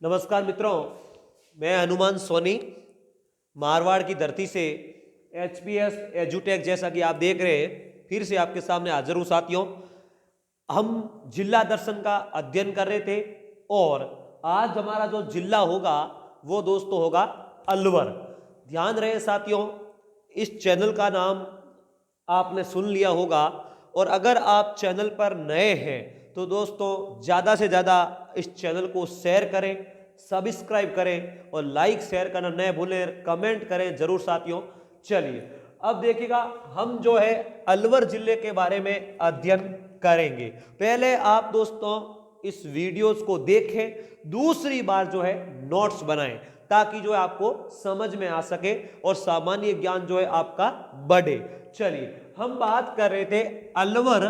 नमस्कार मित्रों, मैं हनुमान सोनी मारवाड़ की धरती से HPS एजुटेक जैसा कि आप देख रहे हैं फिर से आपके सामने हाजिर हूँ। साथियों, हम जिला दर्शन का अध्ययन कर रहे थे और आज हमारा जो जिला होगा वो दोस्तों होगा अलवर। ध्यान रहे साथियों, इस चैनल का नाम आपने सुन लिया होगा और अगर आप चैनल पर नए हैं तो दोस्तों ज़्यादा से ज़्यादा इस चैनल को शेयर करें, सब्सक्राइब करें और लाइक शेयर करना न भूलें, कमेंट करें जरूर साथियों। चलिए अब देखिएगा, हम जो है अलवर जिले के बारे में अध्ययन करेंगे। पहले आप दोस्तों इस वीडियोस को देखें, दूसरी बार जो है नोट्स बनाएं ताकि जो है आपको समझ में आ सके और सामान्य ज्ञान जो है आपका बढ़े। चलिए हम बात कर रहे थे अलवर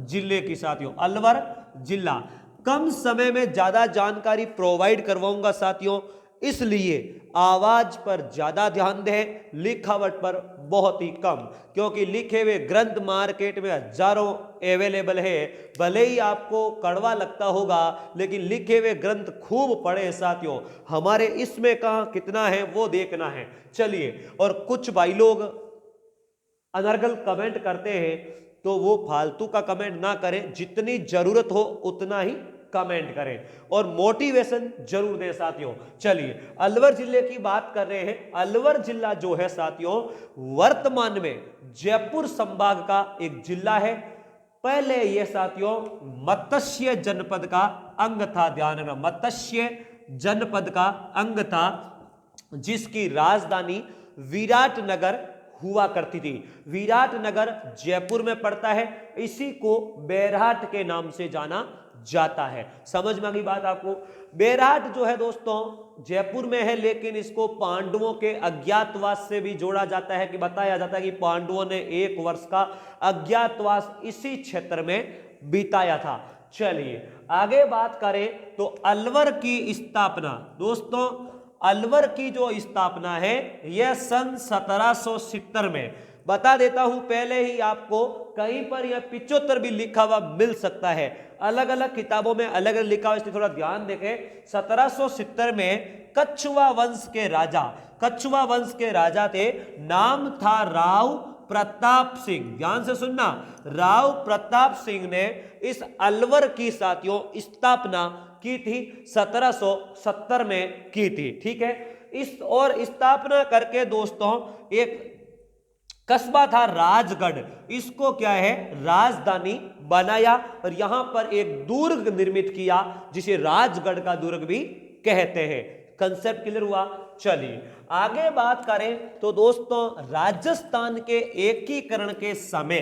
जिले की साथियों। अलवर जिला कम समय में ज्यादा जानकारी प्रोवाइड करवाऊंगा साथियों, इसलिए आवाज पर ज्यादा ध्यान दें, लिखावट पर बहुत ही कम, क्योंकि लिखे हुए ग्रंथ मार्केट में हजारों अवेलेबल है। भले ही आपको कड़वा लगता होगा लेकिन लिखे हुए ग्रंथ खूब पढ़े साथियों। हमारे इसमें कहां कितना है वो देखना है। चलिए, और कुछ भाई लोग अनर्गल कमेंट करते हैं तो वो फालतू का कमेंट ना करें, जितनी जरूरत हो उतना ही कमेंट करें और मोटिवेशन जरूर दें साथियों। चलिए अलवर जिले की बात कर रहे हैं। अलवर जिला जो है साथियों वर्तमान में जयपुर संभाग का एक जिला है। पहले यह साथियों मत्स्य जनपद का अंग था। ध्यान रखना, मत्स्य जनपद का अंग था, जिसकी राजधानी विराटनगर हुआ करती थी। विराटनगर जयपुर में पड़ता है, इसी को बैरहाट के नाम से जाना जाता है। समझ में आ गई बात आपको? बैरहाट जो है दोस्तों जयपुर में है, लेकिन इसको पांडवों के अज्ञातवास से भी जोड़ा जाता है कि बताया जाता है कि पांडवों ने 1 वर्ष का अज्ञातवास इसी क्षेत्र में बिताया था। चलिए आगे बात करें तो अलवर की स्थापना, दोस्तों अलवर की जो स्थापना है यह सन 1770 में, बता देता हूं पहले ही आपको, कहीं पर यह 75 भी लिखा हुआ मिल सकता है, अलग अलग किताबों में अलग अलग लिखा हुआ, इसलिए थोड़ा ध्यान देखें। 1770 में कछुआ वंश के राजा थे, नाम था राव प्रताप सिंह। ध्यान से सुनना, राव प्रताप सिंह ने इस अलवर की साथियों स्थापना की थी, 1770 में की थी। ठीक है, इस और स्थापना करके दोस्तों एक कस्बा था राजगढ़, इसको क्या है राजधानी बनाया और यहां पर एक दुर्ग निर्मित किया जिसे राजगढ़ का दुर्ग भी कहते हैं। कंसेप्ट क्लियर हुआ? चलिए आगे बात करें तो दोस्तों राजस्थान के एकीकरण के समय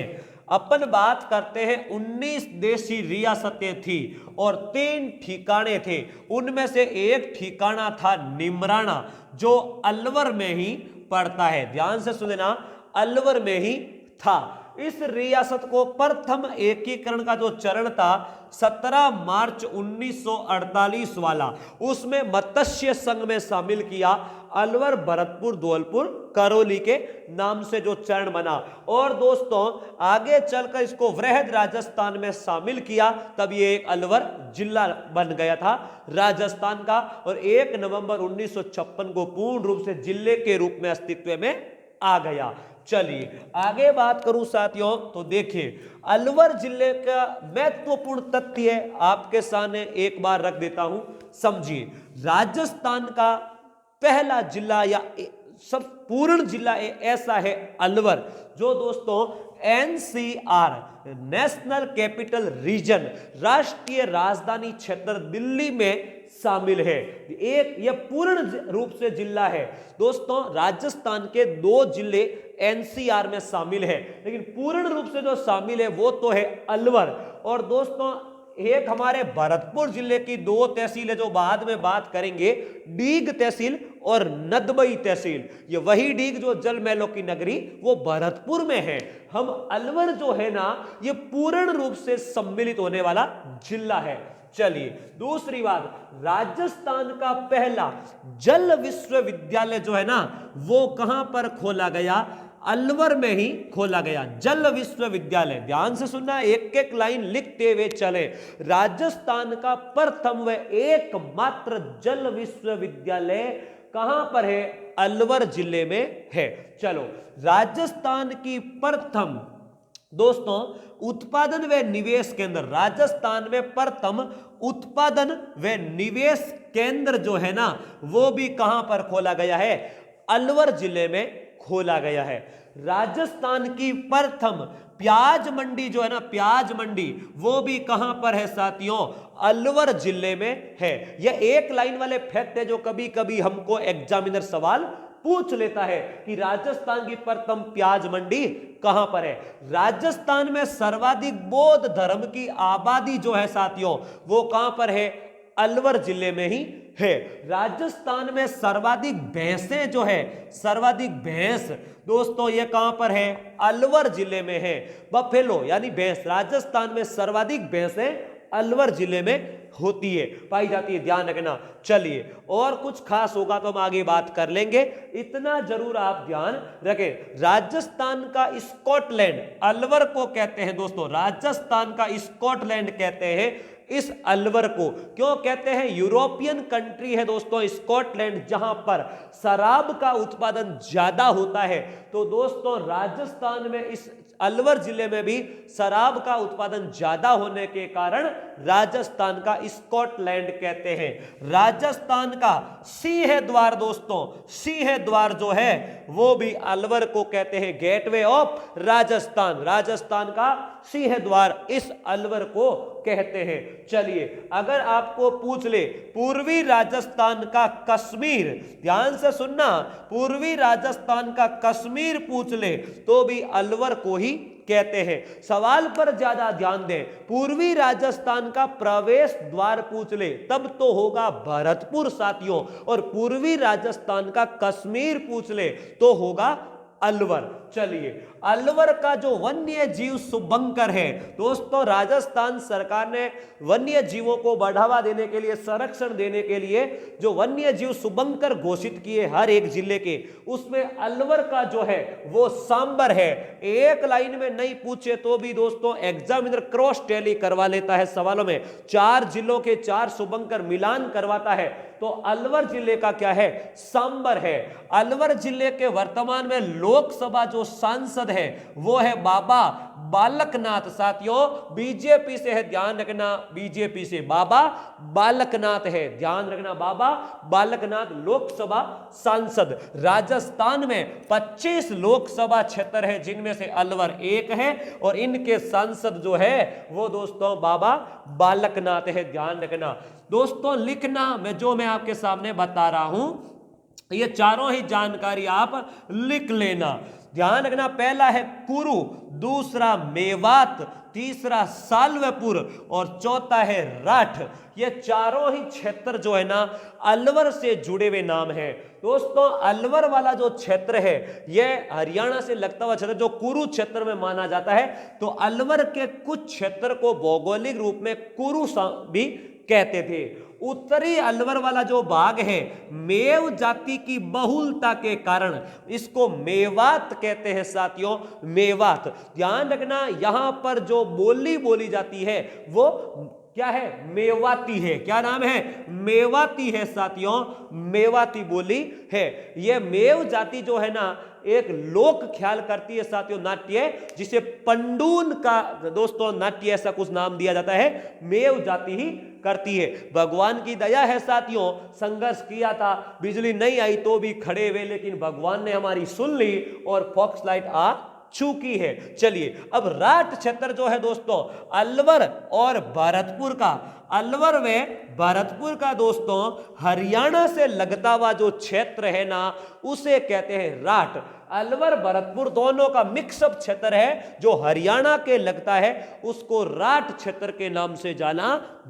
अपन बात करते हैं 19 देशी रियासतें थी और 3 ठिकाने थे। उनमें से एक ठिकाना था निमराना, जो अलवर में ही पड़ता है। ध्यान से सुनना, अलवर में ही था। इस रियासत को प्रथम एकीकरण का जो चरण था 17 मार्च 1948 वाला, उसमें मत्स्य संघ में शामिल किया। अलवर, भरतपुर, धौलपुर, करौली के नाम से जो चरण बना और दोस्तों आगे चलकर इसको वृहद राजस्थान में शामिल किया, तब ये एक अलवर जिला बन गया था राजस्थान का और 1 नवंबर 1956 को पूर्ण रूप से जिले के रूप में अस्तित्व में आ गया। चलिए आगे बात करूं साथियों तो देखिए अलवर जिले का महत्वपूर्ण तथ्य आपके सामने एक बार रख देता हूं, समझिए। राजस्थान का पहला जिला या सब पूर्ण जिला ऐसा है अलवर, जो दोस्तों NCR नेशनल कैपिटल रीजन राष्ट्रीय राजधानी क्षेत्र दिल्ली में शामिल है। एक यह पूर्ण रूप से जिला है दोस्तों। राजस्थान के 2 जिले NCR में शामिल है, लेकिन पूर्ण रूप से जो शामिल है वो तो है अलवर। और दोस्तों एक हमारे भरतपुर जिले की 2 तहसील है जो बाद में बात करेंगे, डीग तहसील और नदबई तहसील। ये वही डीग जो जल महलों की नगरी वो भरतपुर में है। हम अलवर जो है ना ये पूर्ण रूप से सम्मिलित होने वाला जिला है। चलिए दूसरी बात, राजस्थान का पहला जल विश्वविद्यालय जो है ना वो कहां पर खोला गया? अलवर में ही खोला गया जल विश्वविद्यालय। ध्यान से सुनना, एक एक लाइन लिखते हुए चले। राजस्थान का प्रथम व एकमात्र जल विश्वविद्यालय कहां पर है? अलवर जिले में है। चलो, राजस्थान की प्रथम दोस्तों उत्पादन व निवेश केंद्र, राजस्थान में प्रथम उत्पादन व निवेश केंद्र जो है ना, वो भी कहां पर खोला गया है? अलवर जिले में खोला गया है। राजस्थान की प्रथम प्याज मंडी जो है ना, प्याज मंडी, वो भी कहां पर है साथियों? अलवर जिले में है। यह एक लाइन वाले फैक्ट है जो कभी कभी हमको एग्जामिनर सवाल पूछ लेता है कि राजस्थान की प्रथम प्याज मंडी कहां पर है। राजस्थान में सर्वाधिक बौद्ध धर्म की आबादी जो है साथियों, वो कहां पर है? अलवर जिले में ही है। राजस्थान में सर्वाधिक भैंसें जो है, सर्वाधिक भैंस दोस्तों ये कहां पर है? अलवर जिले में है। बफेलो यानी भैंस, राजस्थान में सर्वाधिक भैंसें अलवर जिले में होती है, पाई जाती है, ध्यान रखना। चलिए, और कुछ खास होगा तो हम आगे बात कर लेंगे, इतना जरूर आप ध्यान रखें। राजस्थान का स्कॉटलैंड, अलवर को कहते हैं दोस्तों, राजस्थान का स्कॉटलैंड कहते हैं इस अलवर को। क्यों कहते हैं? यूरोपियन कंट्री है दोस्तों स्कॉटलैंड, जहां पर शराब का उत्पादन ज्यादा होता है। तो दोस्तों राजस्थान में इस अलवर जिले में भी शराब का उत्पादन ज्यादा होने के कारण राजस्थान का स्कॉटलैंड कहते हैं। राजस्थान का सिंह द्वार दोस्तों, सिंह द्वार जो है वो भी अलवर को कहते हैं गेटवे ऑफ राजस्थान। राजस्थान का सिंह द्वार इस अलवर को कहते हैं। चलिए, अगर आपको पूछ ले पूर्वी राजस्थान का कश्मीर, ध्यान से सुनना, पूर्वी राजस्थान का कश्मीर पूछ ले तो भी अलवर को ही कहते हैं। सवाल पर ज्यादा ध्यान दें, पूर्वी राजस्थान का प्रवेश द्वार पूछ ले तब तो होगा भरतपुर साथियों, और पूर्वी राजस्थान का कश्मीर पूछ ले तो होगा अलवर। चलिए, अलवर का जो वन्य जीव शुभंकर है दोस्तों, राजस्थान सरकार ने वन्य जीवों को बढ़ावा देने के लिए, संरक्षण देने के लिए जो वन्य जीव शुभंकर घोषित किए हर एक जिले के, उसमें अलवर का जो है वो सांबर है। एक लाइन में नहीं पूछे तो भी दोस्तों एग्जामिनर क्रॉस टैली करवा लेता है सवालों में, 4 जिलों के 4 शुभंकर मिलान करवाता है। तो अलवर जिले का क्या है? सांबर है। अलवर जिले के वर्तमान में लोकसभा जो सांसद है वो है बाबा बालकनाथ साथियों, बीजेपी से है, ध्यान रखना, बीजेपी से बाबा बालकनाथ है, ध्यान रखना, बाबा बालकनाथ लोकसभा सांसद। राजस्थान में 25 लोकसभा क्षेत्र है जिनमें से अलवर एक है, और इनके सांसद जो है वो दोस्तों बाबा बालकनाथ है, ध्यान रखना दोस्तों। लिखना मैं आपके सामने बता रहा हूं, ये चारों ही जानकारी आप लिख लेना, ध्यान रखना। पहला है कुरु, दूसरा मेवात, तीसरा सालवेपुर और चौथा है राठ। ये चारों ही क्षेत्र जो है ना अलवर से जुड़े हुए नाम है दोस्तों। अलवर वाला जो क्षेत्र है यह हरियाणा से लगता हुआ क्षेत्र जो कुरु क्षेत्र में माना जाता है। तो अलवर के कुछ क्षेत्र को भौगोलिक रूप में कुरु भी कहते थे। उत्तरी अलवर वाला जो भाग है मेव जाति की बहुलता के कारण इसको मेवात कहते हैं साथियों, मेवात। ध्यान रखना, यहां पर जो बोली बोली जाती है वो क्या है? मेवाती है। क्या नाम है? मेवाती है साथियों, मेवाती बोली है। यह मेव जाति जो है ना एक लोक ख्याल करती है साथियों, नाट्य, जिसे पंडून का दोस्तों नाट्य ऐसा कुछ नाम दिया जाता है, मेव जाति ही करती है। भगवान की दया है साथियों, संघर्ष किया था, बिजली नहीं आई तो भी खड़े हुए, लेकिन भगवान ने हमारी सुन ली और फॉक्स लाइट आ चुकी है। चलिए, अब राठ क्षेत्र जो है दोस्तों अलवर और भरतपुर का, अलवर में भरतपुर का दोस्तों हरियाणा से लगता हुआ जो क्षेत्र है ना उसे कहते हैं राठ। अलवर भरतपुर दोनों का मिक्सअप क्षेत्र है जो हरियाणा के लगता है, उसको राठ क्षेत्र के नाम से जाना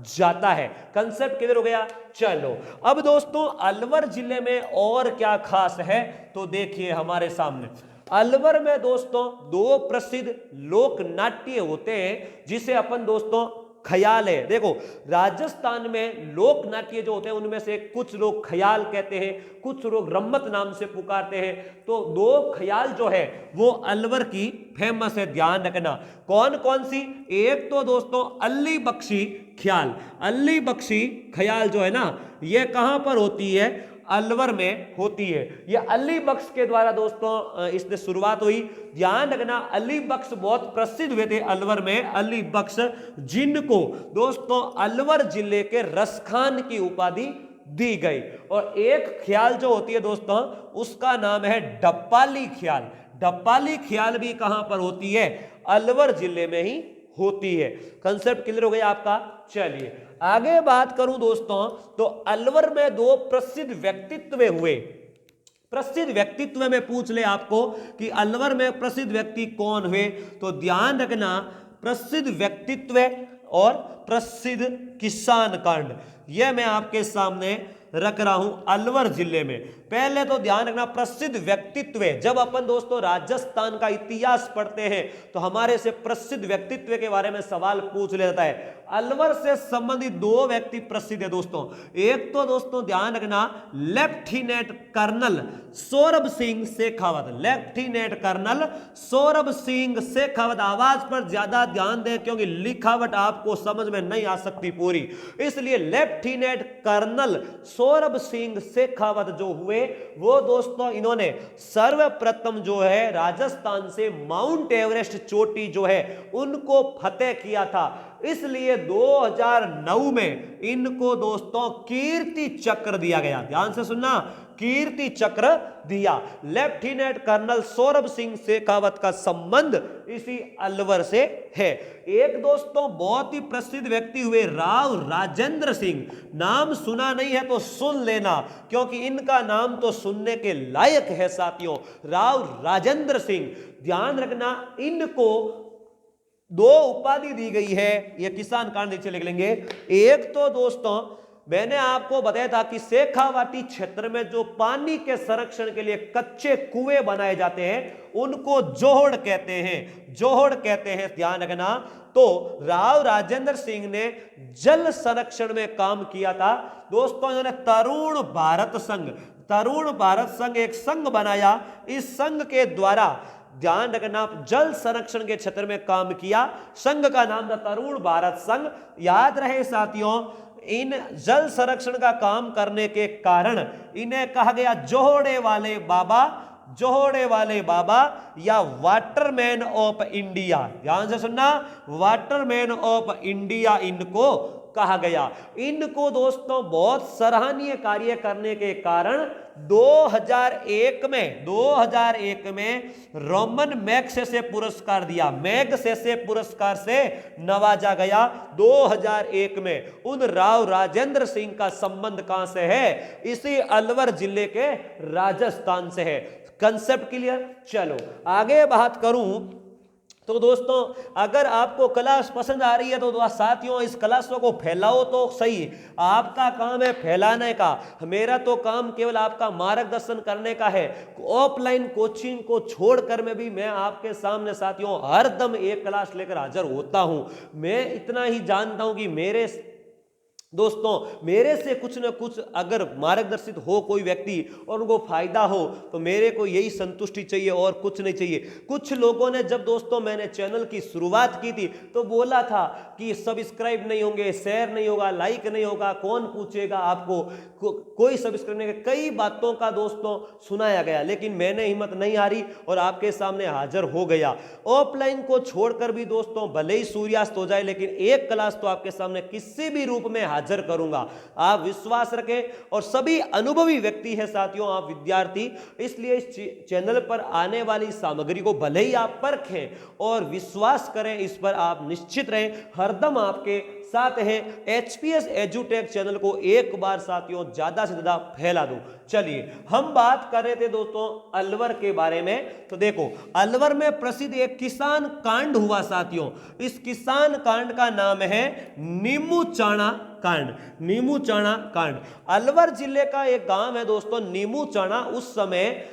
जाता है। कंसेप्ट क्लियर हो गया? चलो, अब दोस्तों अलवर जिले में और क्या खास है तो देखिए हमारे सामने। अलवर में दोस्तों 2 प्रसिद्ध लोक नाट्य होते हैं जिसे अपन दोस्तों ख्याल है। देखो राजस्थान में लोक नाट्य जो होते हैं उनमें से कुछ लोग ख्याल कहते हैं, कुछ लोग रम्मत नाम से पुकारते हैं। तो दो ख्याल जो है वो अलवर की फेमस है, ध्यान रखना। कौन कौन सी? एक तो दोस्तों अली बख्शी ख्याल, अली बख्शी ख्याल जो है ना ये कहां पर होती है? अलवर में होती है। ये अली बख्श के द्वारा दोस्तों इसने शुरुआत हुई। ध्यान रखना अली बख्श बहुत प्रसिद्ध हुए थे अलवर में, अली बख्श जिनको दोस्तों अलवर जिले के रसखान की उपाधि दी गई। और एक ख्याल जो होती है दोस्तों उसका नाम है डप्पाली ख्याल। डप्पाली ख्याल भी कहां पर होती है? अलवर जिले में ही होती है। कंसेप्ट क्लियर हो गया आपका? चलिए आगे बात करूं दोस्तों तो अलवर में दो प्रसिद्ध व्यक्तित्व हुए। प्रसिद्ध व्यक्तित्व में पूछ ले आपको कि अलवर में प्रसिद्ध व्यक्ति कौन हुए, तो ध्यान रखना प्रसिद्ध व्यक्तित्व और प्रसिद्ध किसान कांड, यह मैं आपके सामने रख रहा हूं अलवर जिले में। पहले तो ध्यान रखना प्रसिद्ध व्यक्तित्व, जब अपन दोस्तों राजस्थान का इतिहास पढ़ते हैं तो हमारे से प्रसिद्ध व्यक्तित्व के बारे में सवाल पूछ लेता है। अलवर से संबंधित दो व्यक्ति प्रसिद्ध है दोस्तों। एक तो दोस्तों ध्यान रखना lieutenant colonel Saurabh Singh Shekhawat, lieutenant colonel Saurabh Singh Shekhawat. आवाज पर ज्यादा ध्यान दें क्योंकि लिखावट आपको समझ में नहीं आ सकती पूरी, इसलिए लेफ्टिनेंट कर्नल सौरभ सिंह शेखावत जो हुए वो दोस्तों इन्होंने सर्वप्रथम जो है राजस्थान से माउंट एवरेस्ट चोटी जो है उनको फतेह किया था। इसलिए 2009 में इनको दोस्तों कीर्ति चक्र दिया गया। ध्यान से सुनना, कीर्ति चक्र दिया। लेफ्टिनेंट कर्नल सौरभ सिंह शेखावत का संबंध इसी अलवर से है। एक दोस्तों बहुत ही प्रसिद्ध व्यक्ति हुए राव राजेंद्र सिंह, नाम सुना नहीं है तो सुन लेना क्योंकि इनका नाम तो सुनने के लायक है साथियों, राव राजेंद्र सिंह। ध्यान रखना इनको दो उपाधि दी गई है, यह किसान कांड नीचे लिख लेंगे। एक तो दोस्तों मैंने आपको बताया था कि शेखावाटी क्षेत्र में जो पानी के संरक्षण के लिए कच्चे कुएं बनाए जाते हैं उनको जोहड़ कहते हैं, जोहड़ कहते हैं, ध्यान रखना। तो राव राजेंद्र सिंह ने जल संरक्षण में काम किया था दोस्तों। इन्होंने तरुण भारत संघ, तरुण भारत संघ एक संघ बनाया। इस संघ के द्वारा ध्यान रखना जल संरक्षण के क्षेत्र में काम किया। संघ का नाम था तरुण भारत संघ। याद रहे साथियों, इन जल संरक्षण का काम करने के कारण इन्हें कहा गया जोहड़े वाले बाबा, जोहड़े वाले बाबा या वाटरमैन ऑफ इंडिया। ध्यान से सुनना, वाटरमैन ऑफ इंडिया इनको कहा गया। इनको दोस्तों बहुत सराहनीय कार्य करने के कारण 2001 में रोमन मैग्सेसे पुरस्कार दिया, मैग्सेसे पुरस्कार से नवाजा गया 2001 में। उन राव राजेंद्र सिंह का संबंध कहां से है? इसी अलवर जिले के राजस्थान से है। Concept clear? चलो आगे बात करूं तो दोस्तों अगर आपको क्लास पसंद आ रही है तो साथियों इस क्लास को फैलाओ तो सही। आपका काम है फैलाने का, मेरा तो काम केवल आपका मार्गदर्शन करने का है। ऑफलाइन कोचिंग को छोड़कर में भी मैं आपके सामने साथियों हर दम एक क्लास लेकर हाजिर होता हूं। मैं इतना ही जानता हूं कि मेरे दोस्तों मेरे से कुछ न कुछ अगर मार्गदर्शित हो कोई व्यक्ति और उनको फायदा हो तो मेरे को यही संतुष्टि चाहिए और कुछ नहीं चाहिए। कुछ लोगों ने जब दोस्तों मैंने चैनल की शुरुआत की थी तो बोला था कि सब्सक्राइब नहीं होंगे, शेयर नहीं होगा, लाइक नहीं होगा, कौन पूछेगा आपको, कोई सब्सक्राइब नहीं। कई बातों का दोस्तों सुनाया गया लेकिन मैंने हिम्मत नहीं हारी और आपके सामने हाजिर हो गया। ऑफलाइन को छोड़कर भी दोस्तों भले ही सूर्यास्त हो जाए लेकिन एक क्लास तो आपके सामने किसी भी रूप में हाजिर करूंगा। आप विश्वास रखें और सभी अनुभवी व्यक्ति है साथियों, आप विद्यार्थी, इसलिए इस चैनल पर आने वाली सामग्री को भले ही आप परखें और विश्वास करें, इस पर आप निश्चित रहें, हरदम आपके साथ है। एचपीएस एजुटेक चैनल को एक बार साथियों ज्यादा से ज्यादा फैला दो। चलिए हम बात कर रहे थे दोस्तों अलवर के बारे में। तो देखो अलवर में प्रसिद्ध एक किसान कांड हुआ साथियों। इस किसान कांड का नाम है नीमूचाणा कांड, नीमूचाणा कांड। अलवर जिले का एक गांव है दोस्तों नीमूचाणा। उस समय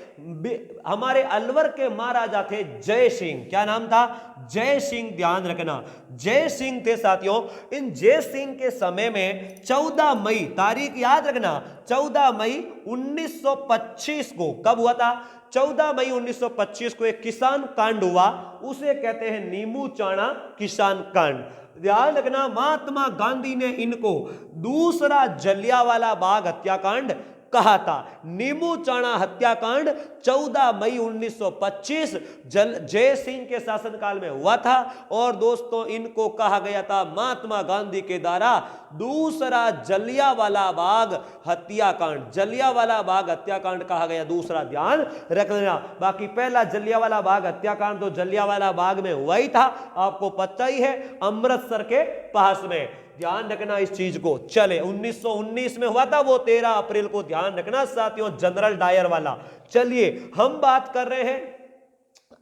हमारे अलवर के महाराजा थे जय सिंह। क्या नाम था? जय सिंह, ध्यान रखना जय सिंह थे साथियों। इन जय सिंह के समय में 14 मई, तारीख याद रखना, 14 मई 1925 को, कब हुआ था? 14 मई 1925 को एक किसान कांड हुआ, उसे कहते हैं नीमू चाणा किसान कांड। ध्यान रखना, महात्मा गांधी ने इनको दूसरा जलियांवाला बाग हत्याकांड कहा था। नीमू चाणा हत्याकांड 14 मई 1925 जय सिंह के शासनकाल में हुआ था। और दोस्तों इनको कहा गया था महात्मा गांधी के द्वारा दूसरा जलियांवाला बाग हत्याकांड। जलियांवाला बाग हत्याकांड कहा गया दूसरा, ध्यान रखना। बाकी पहला जलियांवाला बाग हत्याकांड तो जलियांवाला बाग में हुआ ही था, आपको पता ही है, अमृतसर के पास में, ध्यान रखना इस चीज को। चले 1919 में हुआ था वो 13 अप्रैल को, ध्यान रखना साथियों, जनरल डायर वाला। चलिए हम बात कर रहे हैं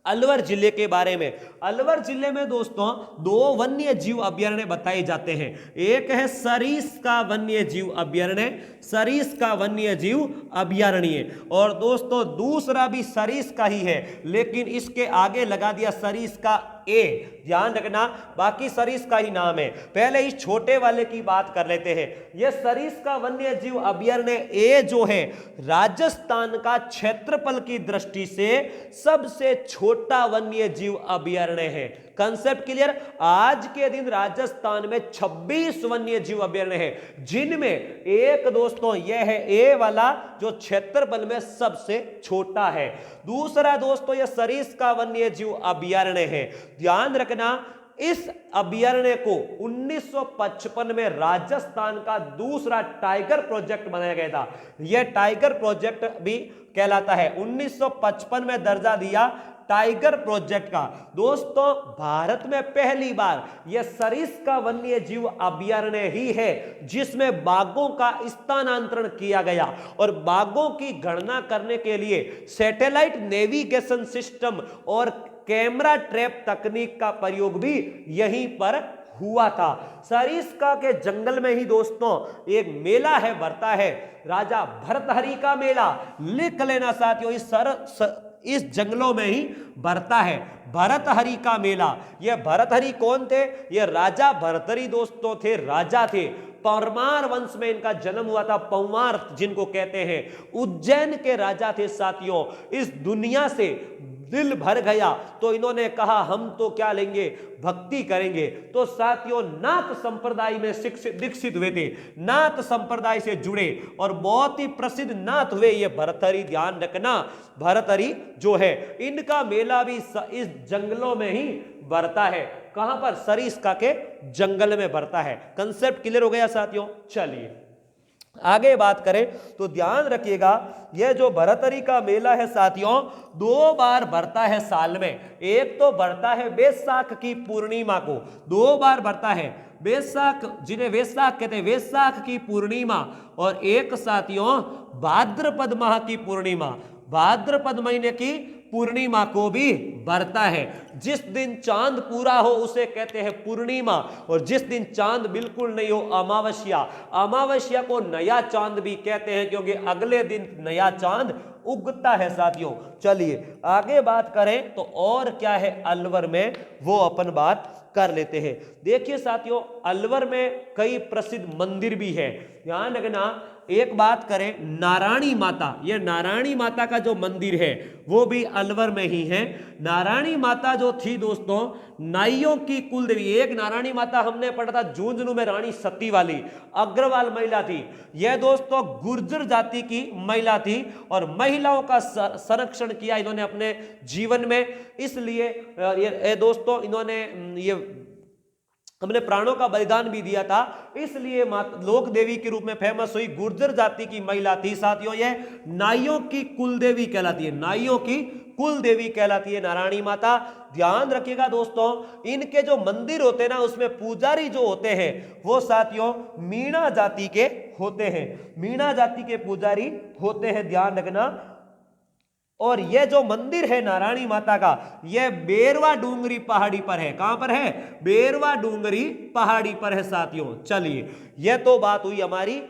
अलवर जिले के बारे में। अलवर जिले में दोस्तों 2 वन्य जीव अभ्यारण्य बताए जाते हैं। एक है सरिस्का वन्य जीव अभ्यारण्य, सरिस्का वन्य जीव अभ्यारण्य, और दोस्तों दूसरा भी सरिस्का ही है, लेकिन इसके आगे लगा दिया सरिस्का ए, ध्यान रखना, बाकी सरिस्का ही नाम है। पहले इस छोटे वाले की बात कर लेते हैं। यह सरिस्का वन्य जीव अभ्यारण्य ए जो है राजस्थान का क्षेत्रफल की दृष्टि से सबसे छोटा वन्य जीव अभ्यारण्य है। Concept clear? आज के दिन राजस्थान में 26 वन्य जीव अभ्यारण्य है, जिनमें एक दोस्तों यह है ए वाला जो क्षेत्रफल में सबसे छोटा है। दूसरा दोस्तों यह सरिस्का वन्य जीव अभ्यारण्य है। ध्यान रखना, इस अभ्यारण्य को 1955 में राजस्थान का दूसरा टाइगर प्रोजेक्ट बनाया गया था। यह टाइगर प्रोजेक्ट भी कहलाता है, 1955 में दर्जा दिया टाइगर प्रोजेक्ट का। दोस्तों भारत में पहली बार यह सरिस्का वन्य जीव अभ्यारण्य ही है जिसमें बाघों का स्थानांतरण किया गया, और बाघों की गणना करने के लिए सैटेलाइट नेविगेशन सिस्टम और कैमरा ट्रैप तकनीक का प्रयोग भी यहीं पर हुआ था। सरिस्का के जंगल में ही दोस्तों एक मेला है, भरता है, राजा भर्तहरि का मेला। लिख लेना साथियों, इस जंगलों में ही भरता है भर्तहरि का मेला। यह भर्तहरि कौन थे? यह राजा भर्तहरि दोस्तों थे, राजा थे। परमार वंश में इनका जन्म हुआ था, पंवार जिनको कहते हैं, उज्जैन के राजा थे साथियों। इस दुनिया से दिल भर गया तो इन्होंने कहा हम तो क्या लेंगे, भक्ति करेंगे। तो साथियों नाथ संप्रदाय में दीक्षित हुए थे, नाथ संप्रदाय से जुड़े और बहुत ही प्रसिद्ध नाथ हुए ये भर्तहरि। ध्यान रखना, भर्तहरि जो है इनका मेला भी इस जंगलों में ही भरता है। कहां पर? सरिस्का के जंगल में भरता है। कंसेप्ट क्लियर हो गया साथियों? चलिए आगे बात करें तो ध्यान रखिएगा, यह जो भर्तहरि का मेला है साथियों 2 बार भरता है साल में। एक तो भरता है वैशाख की पूर्णिमा को, 2 बार भरता है, वैशाख जिन्हें वैशाख कहते हैं, वैशाख की पूर्णिमा, और एक साथियों भाद्रपद माह की पूर्णिमा, भाद्रपद महीने की पूर्णिमा को भी भरता है। जिस दिन चांद पूरा हो उसे कहते हैं पूर्णिमा, और जिस दिन चांद बिल्कुल नहीं हो अमावस्या। अमावस्या को नया चांद भी कहते हैं क्योंकि अगले दिन नया चांद उगता है साथियों। चलिए आगे बात करें तो और क्या है अलवर में वो अपन बात कर लेते हैं। देखिए साथियों अलवर में कई प्रसिद्ध मंदिर भी है। ध्यान रखना, एक बात करें नारायणी माता, यह नारायणी माता का जो मंदिर है वो भी अलवर में ही है। नारायणी माता जो थी दोस्तों नाइयों की कुल देवी, एक नारायणी माता हमने पढ़ा था झुंझुनू में रानी सती वाली अग्रवाल महिला थी। यह दोस्तों गुर्जर जाति की महिला थी और महिलाओं का संरक्षण किया इन्होंने अपने जीवन में, इसलिए ये दोस्तों इन्होंने ये हमने प्राणों का बलिदान भी दिया था, इसलिए लोक देवी के रूप में फेमस हुई। गुर्जर जाति की महिला थी साथियों, यह नाइयों की कुल देवी कहलाती है, नाइयों की कुल देवी कहलाती है नारायणी माता। ध्यान रखिएगा दोस्तों, इनके जो मंदिर होते हैं ना उसमें पुजारी जो होते हैं वो साथियों मीणा जाति के होते हैं, मीणा जाति के पुजारी होते हैं, ध्यान रखना। और यह जो मंदिर है नारायणी माता का यह बेरवा डूंगरी पहाड़ी पर है। कहां पर है? बेरवा डूंगरी पहाड़ी पर है साथियों। चलिए यह तो बात हुई हमारी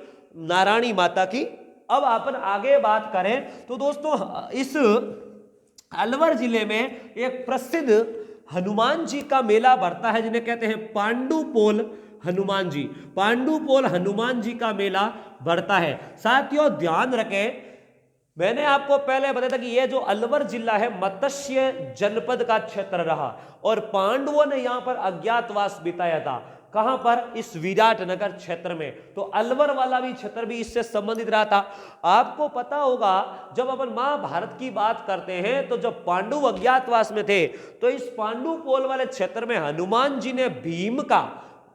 नारायणी माता की। अब अपन आगे बात करें तो दोस्तों इस अलवर जिले में एक प्रसिद्ध हनुमान जी का मेला भरता है, जिन्हें कहते हैं पांडुपोल हनुमान जी। पांडुपोल हनुमान जी का मेला भरता है। साथियों ध्यान रखें, मैंने आपको पहले बताया था कि यह जो अलवर जिला है मत्स्य जनपद का क्षेत्र रहा और पांडवों ने यहां पर अज्ञातवास बिताया था। कहां पर? इस विराटनगर क्षेत्र में। तो अलवर वाला भी क्षेत्र भी इससे संबंधित रहा था। आपको पता होगा जब अपन महाभारत की बात करते हैं तो जब पांडु अज्ञातवास में थे तो इस पांडुपोल वाले क्षेत्र में हनुमान जी ने भीम का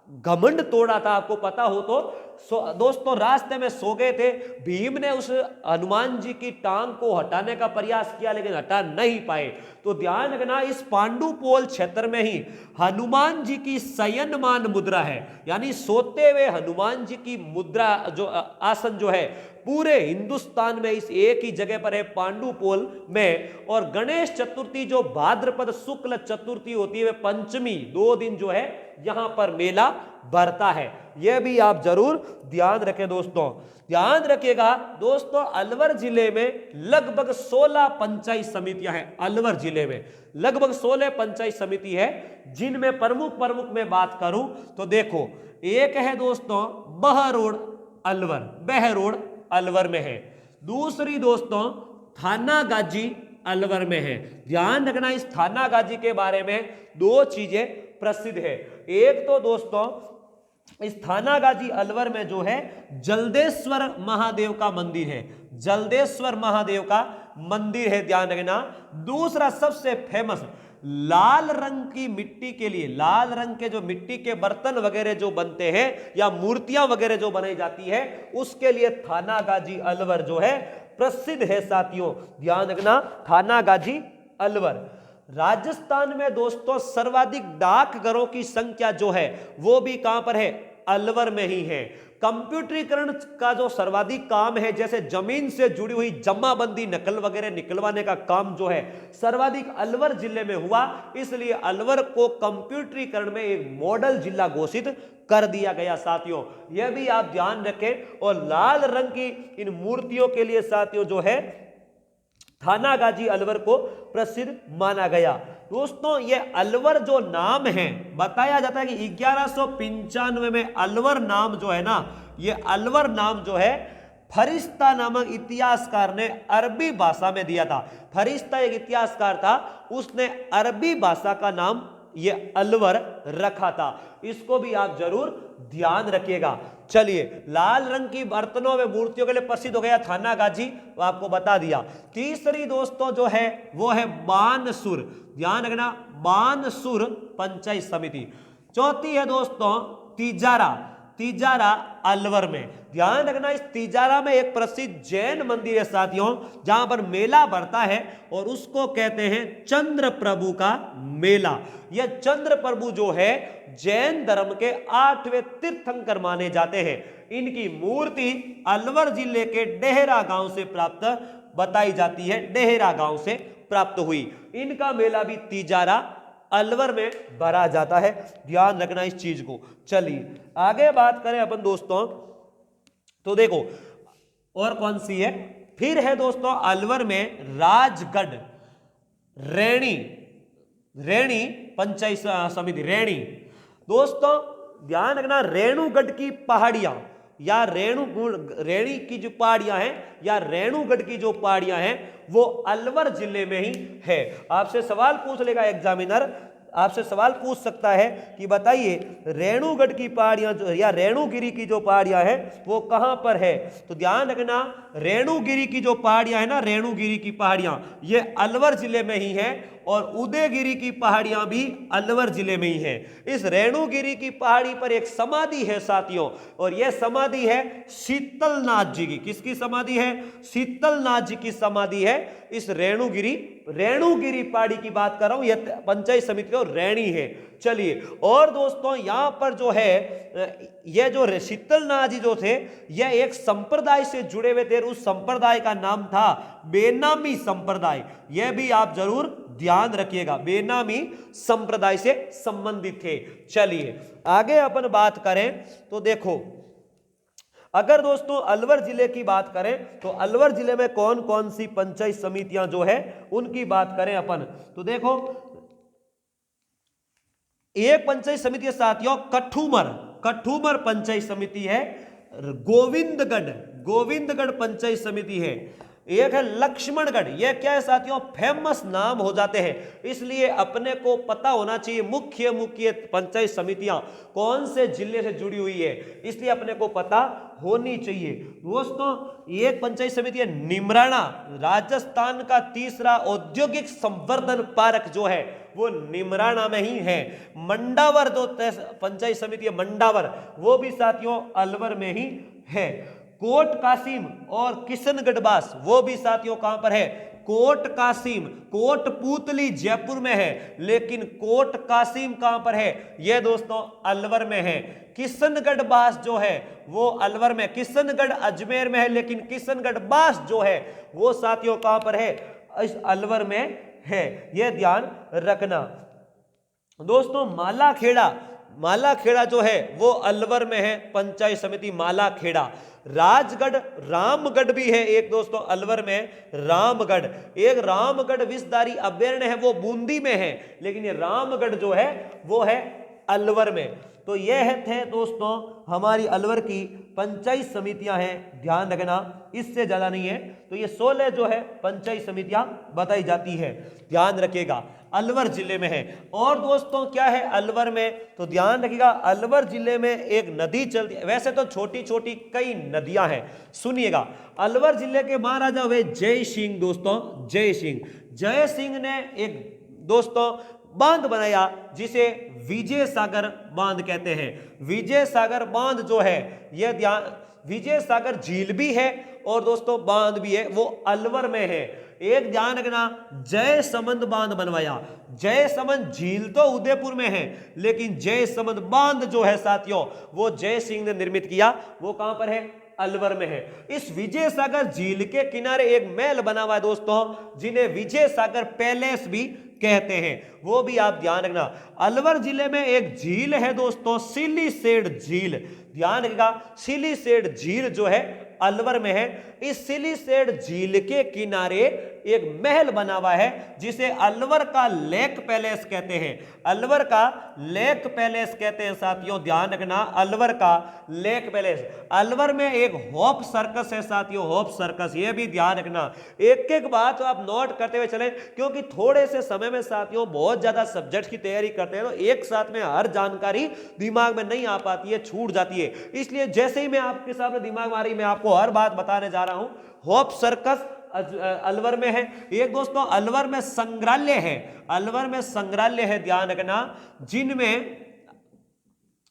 घमंड तोड़ा था। आपको पता हो तो दोस्तों रास्ते में सो गए थे, भीम ने उस हनुमान जी की टांग को हटाने का प्रयास किया लेकिन हटा नहीं पाए। तो ध्यान रखना, इस पांडुपोल क्षेत्र में ही हनुमान जी की शयनमान मुद्रा है, यानी सोते हुए हनुमान जी की मुद्रा जो आसन जो है पूरे हिंदुस्तान में इस एक ही जगह पर है, पांडुपोल में। और गणेश चतुर्थी जो भाद्रपद शुक्ल चतुर्थी होती है, पंचमी 2 दिन जो है यहां पर मेला भरता है। यह भी आप जरूर ध्यान रखें दोस्तों। ध्यान रखिएगा दोस्तों, अलवर जिले में लगभग 16 पंचायत समितियां हैं। अलवर जिले में लगभग 16 पंचायत समिति है, जिनमें प्रमुख में बात करूं तो देखो, एक है दोस्तों बहरोड अलवर, बहरोड अलवर में है। दूसरी दोस्तों थानागाजी अलवर में है। ध्यान रखना, इस थानागाजी के बारे में 2 चीजें प्रसिद्ध है। एक तो दोस्तों इस थानागाजी अलवर में जो है जलदेश्वर महादेव का मंदिर है, जलदेश्वर महादेव का मंदिर है, ध्यान रखना। दूसरा सबसे फेमस लाल रंग की मिट्टी के लिए, लाल रंग के जो मिट्टी के बर्तन वगैरह जो बनते हैं या मूर्तियां वगैरह जो बनाई जाती है, उसके लिए थानागाजी अलवर जो है प्रसिद्ध है। साथियों ध्यान रखना, थानागाजी अलवर। राजस्थान में दोस्तों सर्वाधिक डाकघरों की संख्या जो है वो भी कहां पर है? अलवर में ही है। कंप्यूटरीकरण का जो सर्वाधिक काम है, जैसे जमीन से जुड़ी हुई जमाबंदी नकल वगैरह निकलवाने का काम जो है सर्वाधिक अलवर जिले में हुआ, इसलिए अलवर को कंप्यूटरीकरण में एक मॉडल जिला घोषित कर दिया गया। साथियों यह भी आप ध्यान रखें। और लाल रंग की इन मूर्तियों के लिए साथियों जो है थानागाजी अलवर को प्रसिद्ध माना गया। दोस्तों ये अलवर जो नाम है, बताया जाता है कि 1195 में अलवर नाम जो है ना, ये अलवर नाम जो है फरिश्ता नामक इतिहासकार ने अरबी भाषा में दिया था। फरिश्ता एक इतिहासकार था, उसने अरबी भाषा का नाम ये अलवर रखा था। इसको भी आप जरूर ध्यान रखिएगा। चलिए, लाल रंग की बर्तनों में मूर्तियों के लिए प्रसिद्ध हो गया थानागाजी, वो आपको बता दिया। तीसरी दोस्तों जो है वो है बानसूर, ध्यान रखना, बानसूर पंचायत समिति। चौथी है दोस्तों तिजारा, तिजारा अलवर में। ध्यान रखना, इस तिजारा में एक प्रसिद्ध जैन मंदिर है साथियों, जहां पर मेला भरता है और उसको कहते हैं चंद्र प्रभु का मेला। यह चंद्र प्रभु जो है जैन धर्म के 8वें तीर्थंकर माने जाते हैं। इनकी मूर्ति अलवर जिले के डेहरा गांव से प्राप्त बताई जाती है, डेहरा गांव से प्राप्त हुई। इनका मेला भी तिजारा अलवर में भरा जाता है, ध्यान रखना इस चीज को। चलिए आगे बात करें अपन दोस्तों, तो देखो और कौन सी है, फिर है दोस्तों अलवर में राजगढ़ रैणी, रैणी पंचायत समिति रैणी। दोस्तों ध्यान रखना, रेणुगढ़ की पहाड़ियां या रैणी की जो पहाड़ियां हैं या रेणुगढ़ की जो पहाड़ियां हैं वो अलवर जिले में ही है। आपसे सवाल पूछ लेगा एग्जामिनर, आपसे सवाल पूछ सकता है कि बताइए रेणुगढ़ की पहाड़ियां जो या रेणुगिरी की जो पहाड़ियां हैं वो कहां पर है? तो ध्यान रखना, रेणुगिरी की जो पहाड़ियां है ना, रेणुगिरी की पहाड़ियां ये अलवर जिले में ही है और उदयगिरी की पहाड़ियां भी अलवर जिले में ही है। इस रेणुगिरी की पहाड़ी पर एक समाधि है साथियों, और यह समाधि है शीतलनाथ जी की। किसकी समाधि है? शीतलनाथ जी की समाधि है इस रेणुगिरी, रेणुगिरी पहाड़ी की बात कर रहा हूं, यह पंचायत समिति का रैणी है। चलिए, और दोस्तों यहां पर जो है यह जो शीतलनाथ जी जो थे यह एक संप्रदाय से जुड़े हुए थे, उस संप्रदाय का नाम था बेनामी संप्रदाय। यह भी आप जरूर ध्यान रखिएगा, बेनामी संप्रदाय से संबंधित थे। चलिए आगे अपन बात करें तो देखो, अगर दोस्तों अलवर जिले की बात करें तो अलवर जिले में कौन कौन सी पंचायत समितियां जो है उनकी बात करें अपन, तो देखो एक पंचायत समिति है साथियों कठूमर पंचायत समिति है। गोविंदगढ़ पंचायत समिति है। एक है लक्ष्मणगढ़। यह क्या है साथियों, फेमस नाम हो जाते हैं, इसलिए अपने को पता होना चाहिए मुख्य पंचायत समितियां कौन से जिले से जुड़ी हुई है, इसलिए अपने को पता होनी चाहिए। दोस्तों एक पंचायत समिति है निमराना, राजस्थान का तीसरा औद्योगिक संवर्धन पार्क जो है वो निमराना में ही है। मंडावर जो पंचायत समिति है मंडावर, वो भी साथियों अलवर में ही है। कोट कासिम और किशनगढ़ वो भी साथियों कहां पर है, कोट कासिम। कोटपुतली जयपुर में है, लेकिन कोट कासिम कहां पर है, यह दोस्तों अलवर में है। किशनगढ़ बास जो है वो अलवर में, किशनगढ़ अजमेर में है, लेकिन किशनगढ़ बास जो है वो साथियों कहां पर है, इस अलवर में है, यह ध्यान रखना। दोस्तों मालाखेड़ा जो है वो अलवर में है, पंचायत समिति मालाखेड़ा। राजगढ़ रामगढ़ भी है एक दोस्तों अलवर में, रामगढ़। एक रामगढ़ विषधारी अभयारण्य है वो बूंदी में है, लेकिन ये रामगढ़ जो है वो है अलवर में। तो यह थे दोस्तों हमारी अलवर की पंचायत समितियां हैं, ध्यान रखना, इससे ज्यादा नहीं है। तो ये 16 जो है पंचायत समितियां बताई जाती है, ध्यान रखिएगा, अलवर जिले में है। और दोस्तों क्या है अलवर में, तो ध्यान रखिएगा अलवर जिले में एक नदी चलती है, वैसे तो छोटी छोटी कई नदियां हैं, सुनिएगा। अलवर जिले के महाराजा हुए जय सिंह। दोस्तों जय सिंह ने एक दोस्तों बांध बनाया जिसे विजय सागर बांध कहते हैं। विजय सागर बांध जो है यह ध्यान, विजय सागर झील भी है और दोस्तों बांध भी है, वो अलवर में है। एक ध्यान रखना, जय समंद बांध बनवाया। जय समंद झील तो उदयपुर में है, लेकिन जय समंद बांध जो है साथियों वो जय सिंह ने निर्मित किया, वो कहां पर है, अलवर में है। इस विजय सागर झील के किनारे एक महल बना हुआ है दोस्तों, जिन्हें विजय सागर पैलेस भी कहते हैं, वो भी आप ध्यान रखना। अलवर जिले में एक झील है दोस्तों, सिलीसेड झील, ध्यान रखिएगा, सिलीसेड झील जो है अलवर में है। इस सिलीसेड झील के किनारे एक महल बना हुआ है जिसे अलवर का लेक पैलेस कहते हैं। अलवर का लेक पैलेस कहते हैं साथियों, ध्यान रखना, अलवर का लेक पैलेस। अलवर में एक होप सर्कस है साथियों, होप सर्कस, ये भी ध्यान रखना। एक एक बात आप नोट करते हुए चलें, क्योंकि थोड़े से समय में साथियों बहुत ज्यादा सब्जेक्ट की तैयारी करते हैं तो एक साथ में हर जानकारी दिमाग में नहीं आ पाती है, छूट जाती है। इसलिए जैसे ही मैं आपके सामने दिमाग में आ रही, मैं आपको हर बात बताने जा रहा हूं। होप सर्कस अलवर में है। एक दोस्तों अलवर में संग्रहालय है, अलवर में संग्रहालय है, ध्यान रखना, जिनमें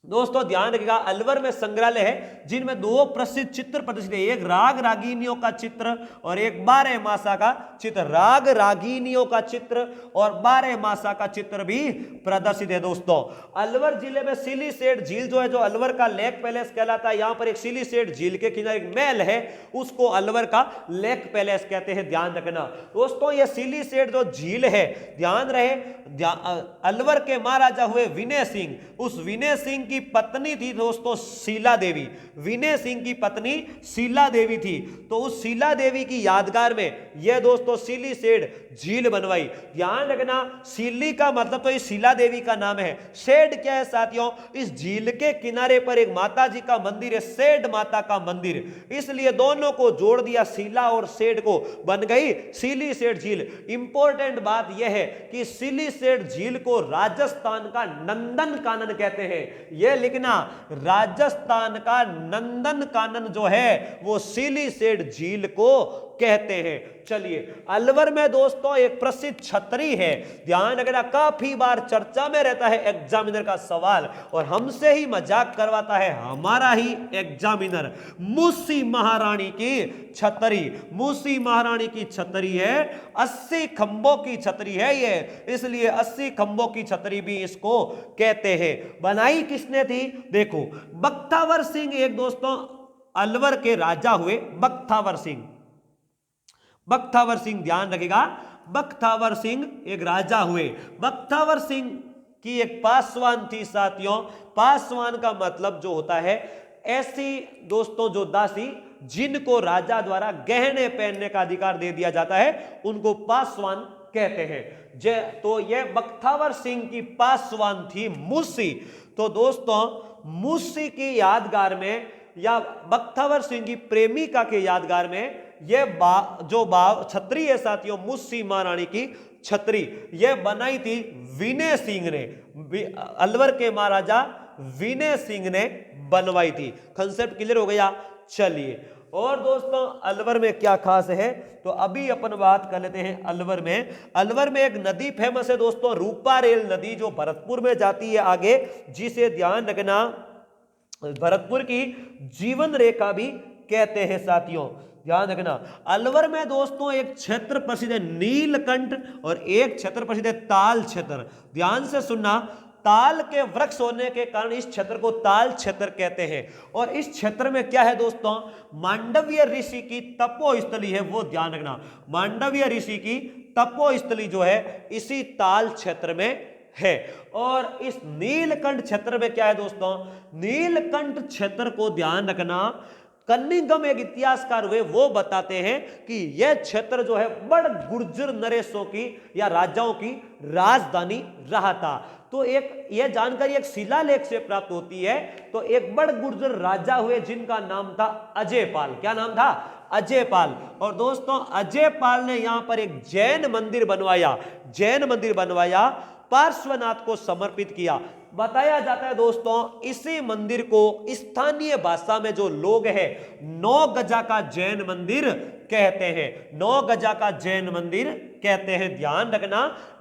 दोस्तों ध्यान रखिएगा अलवर में संग्रहालय है जिनमें 2 प्रसिद्ध चित्र प्रदर्शित है, एक राग रागिनियों का चित्र और एक 12 मासा का चित्र। राग रागिनियों का चित्र और 12 मासा का चित्र भी प्रदर्शित है दोस्तों। अलवर जिले में सिलीसेड झील जो है, जो अलवर का लेक पैलेस कहलाता है, यहां पर एक सिलीसेड झील के किनारे एक महल है, उसको अलवर का लेक पैलेस कहते हैं, ध्यान रखना दोस्तों। यह सिलीसेड जो झील है, ध्यान रहे, अलवर के महाराजा हुए विनय सिंह, उस विनय सिंह की पत्नी थी दोस्तों शीला देवी, विनय सिंह की पत्नी शीला देवी थी। तो उस शीला देवी की यादगार में यह दोस्तों सिलीसेड झील बनवाई। ध्यान रखना, सीली का मतलब तो इस शीला देवी का नाम है, सेड क्या है साथियों, इस झील के किनारे पर एक माता जी का मंदिर है, सेड माता का मंदिर, इसलिए दोनों को जोड़ दिया, शीला और सेड को, बन गई सिलीसेड झील। इंपॉर्टेंट बात यह है कि सिलीसेड झील को राजस्थान का नंदन कानन कहते हैं, यह लिखना, राजस्थान का नंदन कानन जो है वो सिलीसेड झील को कहते हैं। चलिए अलवर में दोस्तों एक प्रसिद्ध छतरी है, ध्यान रखना, काफी बार चर्चा में रहता है एग्जामिनर का सवाल, और हमसे ही मजाक करवाता है हमारा ही एग्जामिनर। मूसी महारानी की छतरी, मूसी महारानी की छतरी है, 80 खंभों की छतरी है ये, इसलिए 80 खंभों की छतरी भी इसको कहते हैं। बनाई किसने थी, देखो बख्तावर सिंह, एक दोस्तों अलवर के राजा हुए बख्तावर सिंह, बख्तावर सिंह, ध्यान रखिएगा, बख्तावर सिंह एक राजा हुए। बख्तावर सिंह की एक पासवान थी साथियों, पासवान का मतलब जो होता है ऐसी दोस्तों जो दासी जिनको राजा द्वारा गहने पहनने का अधिकार दे दिया जाता है, उनको पासवान कहते हैं। तो ये बख्तावर सिंह की पासवान थी मुसी। तो दोस्तों मुसी की यादगार में या बख्तावर सिंह की प्रेमिका के यादगार में ये छतरी है साथियों, मुसी महारानी की छतरी ये बनाई थी विनय सिंह ने, अलवर के महाराजा विनय सिंह ने बनवाई थी। कंसेप्ट क्लियर हो गया। चलिए और दोस्तों अलवर में क्या खास है, तो अभी अपन बात कर लेते हैं अलवर में। अलवर में एक नदी फेमस है दोस्तों, रूपा रेल नदी, जो भरतपुर में जाती है आगे, जिसे ध्यान रखना भरतपुर की जीवन रेखा भी कहते हैं साथियों, ध्यान रखना। अलवर में दोस्तों एक क्षेत्र प्रसिद्ध है नीलकंठ और एक क्षेत्र प्रसिद्ध है ताल क्षेत्र। ध्यान से सुनना, ताल के वृक्ष होने के कारण इस क्षेत्र को ताल क्षेत्र कहते हैं। और इस क्षेत्र में क्या है दोस्तों, मांडव्य ऋषि की तपोस्थली है, वो ध्यान रखना। मांडव्य ऋषि की तपोस्थली जो है इसी ताल क्षेत्र में है। और इस नीलकंठ क्षेत्र में क्या है दोस्तों, नीलकंठ क्षेत्र को ध्यान रखना, कन्निंगम एक इतिहासकार हुए, वो बताते हैं कि यह क्षेत्र जो है बड़ गुर्जर नरेशों की या राजाओं की राजधानी रहा था। तो एक यह जानकारी एक शिलालेख से प्राप्त होती है। तो एक बड़ गुर्जर राजा हुए जिनका नाम था अजयपाल। क्या नाम था? अजयपाल। और दोस्तों अजयपाल ने यहां पर एक जैन मंदिर बनवाया, जैन मंदिर बनवाया, पार्श्वनाथ को समर्पित किया। बताया जाता है दोस्तों इसी मंदिर को स्थानीय भाषा में जो लोग हैं 9 गजा का जैन मंदिर कहते हैं। 9 गजा का जैन मंदिर कहते हैं, ध्यान रखना।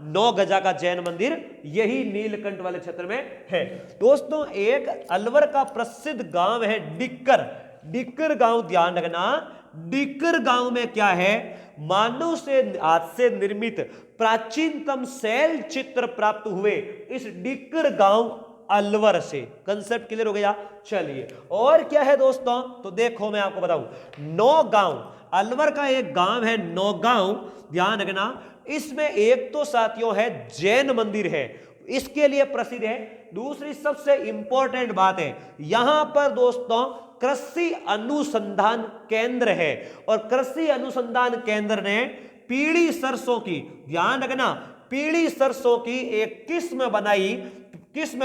9 गजा का जैन मंदिर यही नीलकंठ वाले क्षेत्र में है। दोस्तों एक अलवर का प्रसिद्ध गांव है डिक्कर, डिक्कर गांव, ध्यान रखना। डिक्कर गांव में क्या है, मानव से हाथ से निर्मित प्राचीनतम शैल चित्र प्राप्त हुए इस डिक्कर गांव अलवर से। कंसेप्ट क्लियर हो गया। चलिए और क्या है दोस्तों, तो देखो मैं आपको बताऊं, नौगांव, अलवर का एक गांव है नौगांव, ध्यान रखना। इसमें एक तो साथियों है जैन मंदिर है, इसके लिए प्रसिद्ध है। दूसरी सबसे इंपॉर्टेंट बात है, यहां पर दोस्तों कृषि अनुसंधान केंद्र है। और कृषि अनुसंधान केंद्र ने पीली सरसों की, ध्यान रखना, पीली सरसों की एक किस्म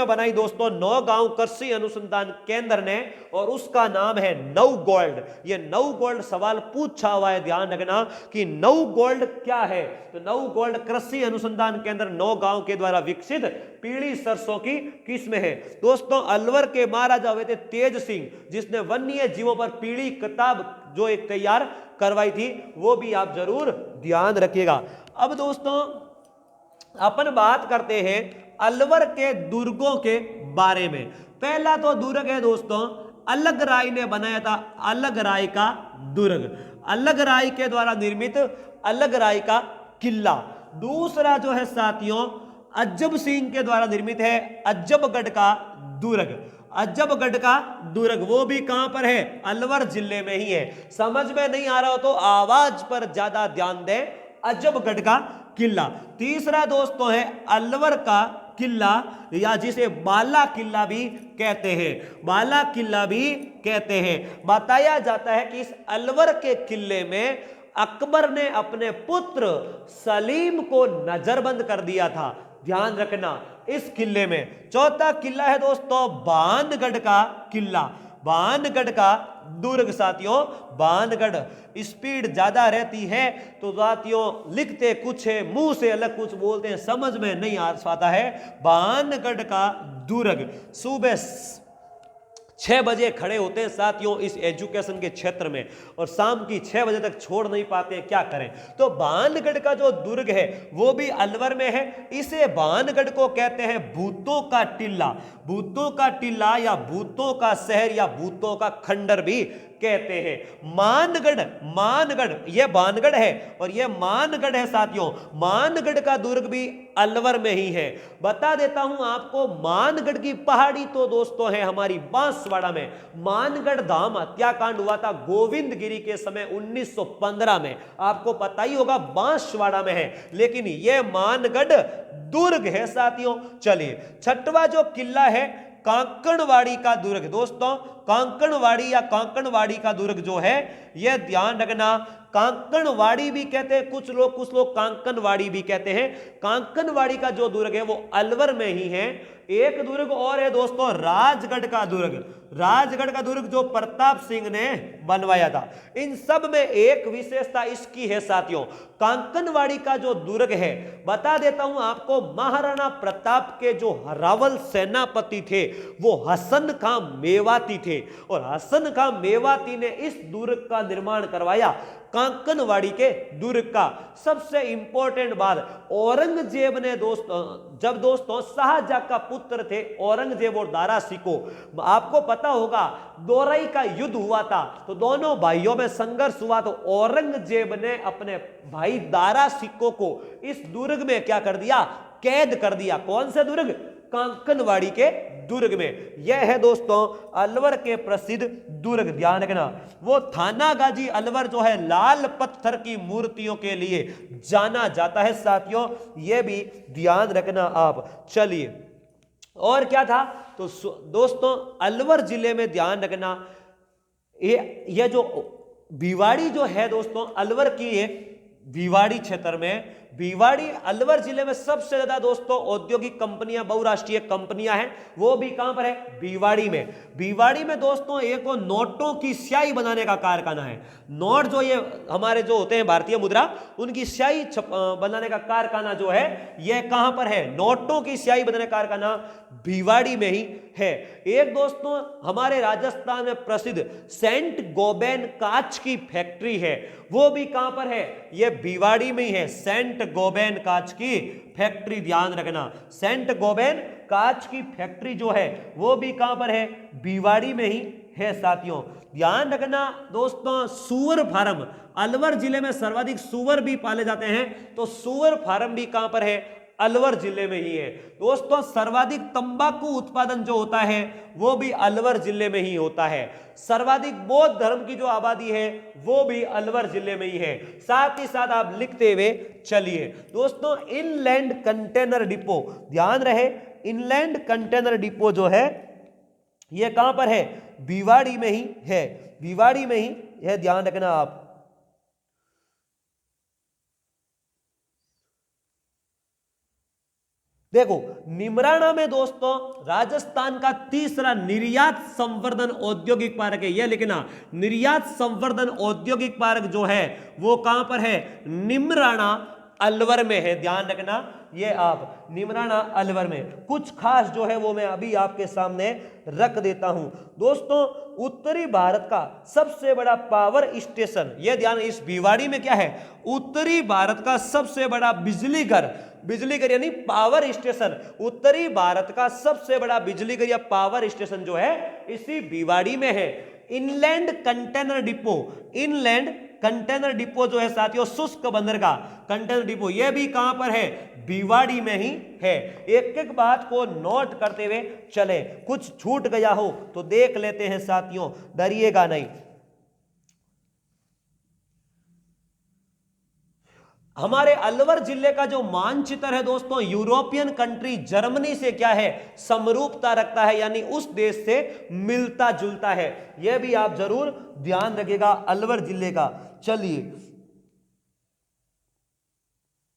बनाई दोस्तों नौगांव कृषि अनुसंधान केंद्र ने, और उसका नाम है नव गोल्ड। ये नव गोल्ड सवाल पूछा हुआ है, ध्यान रखना कि नव गोल्ड क्या है। तो नव गोल्ड कृषि अनुसंधान केंद्र नौगांव के द्वारा विकसित पीली सरसों की किस्म है। दोस्तों अलवर के महाराजा हुए थे तेज सिंह, जिसने वन्य जीवों पर पीली किताब जो एक तैयार करवाई थी, वो भी आप जरूर ध्यान रखिएगा। अब दोस्तों अपन बात करते हैं अलवर के दुर्गों के बारे में। पहला तो दुर्ग है दोस्तों अलग राय ने बनाया था, अलग राय का दुर्ग, अलग राय के द्वारा निर्मित अलग राय का किला। दूसरा जो है साथियों अज्जब सिंह के द्वारा निर्मित है अज्जबगढ़ का दुर्ग। अज्जबगढ़ का दुर्ग वो भी कहां पर है, अलवर जिले में ही है। समझ में नहीं आ रहा हो तो आवाज पर ज्यादा ध्यान दें, अज्जबगढ़ का किला। तीसरा दोस्तों है अलवर का किला, या जिसे बाला किला भी कहते हैं, बाला किला भी कहते हैं। बताया जाता है कि इस अलवर के किले में अकबर ने अपने पुत्र सलीम को नजरबंद कर दिया था, ध्यान रखना इस किले में। चौथा किला है दोस्तों बाणगढ़ का किला, बाणगढ़ का दुर्ग। साथियों बाणगढ़ स्पीड ज्यादा रहती है तो साथियों लिखते कुछ है, मुंह से अलग कुछ बोलते हैं, समझ में नहीं आ पाता है। बाणगढ़ का दुर्ग सुबह 6 बजे खड़े होते हैं साथियों इस एजुकेशन के क्षेत्र में, और शाम की 6 बजे तक छोड़ नहीं पाते, क्या करें। तो बाणगढ़ का जो दुर्ग है वो भी अलवर में है। इसे बाणगढ़ को कहते हैं भूतों का टिल्ला, भूतों का टिल्ला या भूतों का शहर या भूतों का खंडर भी कहते हैं। मानगढ़, मानगढ़ ये बाणगढ़ है और ये मानगढ़ है साथियों। मानगढ़ का दुर्ग भी अलवर में ही है। बता देता हूं आपको, मानगढ़ की पहाड़ी तो दोस्तों है हमारी बांसवाड़ा में। मानगढ़ धाम हत्याकांड हुआ था गोविंद गिरी के समय 1915 में, आपको पता ही होगा बांसवाड़ा में है, लेकिन यह मानगढ़ दुर्ग है साथियों। चलिए छठवां जो किला है कांकड़वाड़ी का दुर्ग। दोस्तों कांकणवाड़ी या कांकणवाड़ी का दुर्ग जो है, यह ध्यान रखना, कांकणवाड़ी भी कहते हैं कुछ लोग कांकणवाड़ी भी कहते हैं। कांकणवाड़ी का जो दुर्ग है वो अलवर में ही है। एक दुर्ग और है दोस्तों, राजगढ़ का दुर्ग। राजगढ़ का दुर्ग जो प्रताप सिंह ने बनवाया था। इन सब में एक विशेषता इसकी है साथियों, कांकणवाड़ी का जो दुर्ग है, बता देता हूं आपको, महाराणा प्रताप के जो रावल सेनापति थे वो हसन खां मेवाती थे, और हसन खां मेवाती ने इस दुर्ग का निर्माण करवाया। कांकणवाड़ी के दुर्ग का सबसे इंपॉर्टेंट बात, औरंगजेब ने जब दोस्तों शाहजहां का पुत्र थे औरंगजेब और दारा शिकोह, आपको पता होगा दोरई का युद्ध हुआ था, तो दोनों भाइयों में संघर्ष हुआ, तो औरंगजेब ने अपने भाई दारा शिकोह को इस दुर्ग में क्या कर दिया, कैद कर दिया। कौन से दुर्ग, कांकणवाड़ी के दुर्ग में। यह है दोस्तों अलवर के प्रसिद्ध दुर्ग, ध्यान रखना। वो थानागाजी अलवर जो है लाल पत्थर की मूर्तियों के लिए जाना जाता है साथियों, यह भी ध्यान रखना आप। चलिए और क्या था, तो दोस्तों अलवर जिले में ध्यान रखना, ये जो भिवाड़ी जो है दोस्तों अलवर की, ये भिवाड़ी क्षेत्र में, भिवाड़ी अलवर जिले में सबसे ज्यादा दोस्तों औद्योगिक कंपनियां, बहुराष्ट्रीय कंपनियां हैं, वो भी कहां पर है, भिवाड़ी में। भिवाड़ी में दोस्तों एक वो नोटों की स्याही बनाने का कारखाना है। नोट जो ये हमारे जो होते हैं भारतीय मुद्रा, उनकी स्याही बनाने का कारखाना जो है, यह कहां पर है, नोटों की स्याही बनाने का कारखाना भिवाड़ी में ही है। एक दोस्तों हमारे राजस्थान में प्रसिद्ध सेंट गोबेन कांच की फैक्ट्री है, वो भी कहां पर है, यह भिवाड़ी में ही है। सेंट गोबेन कांच की फैक्ट्री, ध्यान रखना, सेंट गोबेन कांच की फैक्ट्री जो है वो भी कहां पर है, भिवाड़ी में ही है साथियों। ध्यान रखना दोस्तों, सूअर फार्म, अलवर जिले में सर्वाधिक सूअर भी पाले जाते हैं, तो सूअर फार्म भी कहां पर है, अलवर जिले में ही है। दोस्तों सर्वाधिक तंबाकू उत्पादन जो होता है वो भी अलवर जिले में ही होता है। सर्वाधिक बौद्ध धर्म की जो आबादी है वो भी अलवर जिले में ही है। साथ ही साथ आप लिखते हुए चलिए दोस्तों, इनलैंड कंटेनर डिपो, ध्यान रहे, इनलैंड कंटेनर डिपो जो है ये कहां पर है, भिवाड़ी में ही है, भिवाड़ी में ही है, ध्यान रखना आप। देखो निमराना में दोस्तों राजस्थान का तीसरा निर्यात संवर्धन औद्योगिक पार्क है, यह लिखना, निर्यात संवर्धन औद्योगिक पार्क जो है वो कहां पर है, निमराना अलवर में है, ध्यान रखना, ये आप निमराना अलवर में। कुछ खास जो है वो मैं अभी आपके सामने रख देता हूं। दोस्तों उत्तरी भारत का सबसे बड़ा पावर स्टेशन, यह ध्यान, इस भिवाड़ी में क्या है, उत्तरी भारत का सबसे बड़ा बिजली घर यानी पावर स्टेशन, उत्तरी भारत का सबसे बड़ा बिजली घर या पावर स्टेशन जो है इसी भिवाड़ी में है। Inland container depot, inland container depot जो है साथियों, शुष्क बंदर का कंटेनर डिपो, यह भी कहां पर है, भिवाड़ी में ही है। एक एक बात को नोट करते हुए चले, कुछ छूट गया हो तो देख लेते हैं साथियों, डरिएगा नहीं। हमारे अलवर जिले का जो मानचित्र है दोस्तों, यूरोपियन कंट्री जर्मनी से क्या है, समरूपता रखता है, यानी उस देश से मिलता जुलता है। यह भी आप जरूर ध्यान रखिएगा अलवर जिले का। चलिए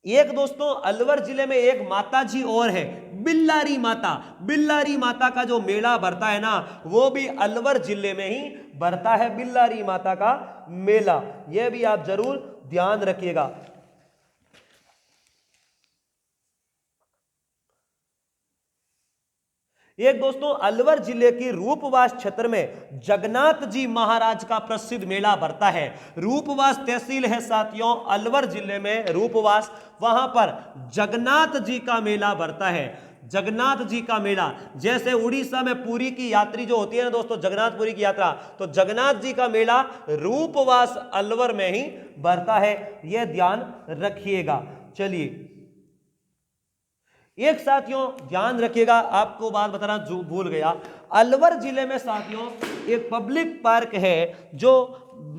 एक दोस्तों अलवर जिले में एक माता जी और है, बिल्लारी माता। बिल्लारी माता का जो मेला भरता है ना, वो भी अलवर जिले में ही भरता है, बिल्लारी माता का मेला, यह भी आप जरूर ध्यान रखिएगा। एक दोस्तों अलवर जिले की रूपवास क्षेत्र में जगन्नाथ जी महाराज का प्रसिद्ध मेला भरता है। रूपवास तहसील है साथियों अलवर जिले में, रूपवास, वहां पर जगन्नाथ जी का मेला भरता है। जगन्नाथ जी का मेला, जैसे उड़ीसा में पुरी की यात्री जो होती है ना दोस्तों, जगन्नाथपुरी की यात्रा, तो जगन्नाथ जी का मेला रूपवास अलवर में ही भरता है, यह ध्यान रखिएगा। चलिए एक साथियों ध्यान रखिएगा, आपको बात बताना भूल गया, अलवर जिले में साथियों एक पब्लिक पार्क है जो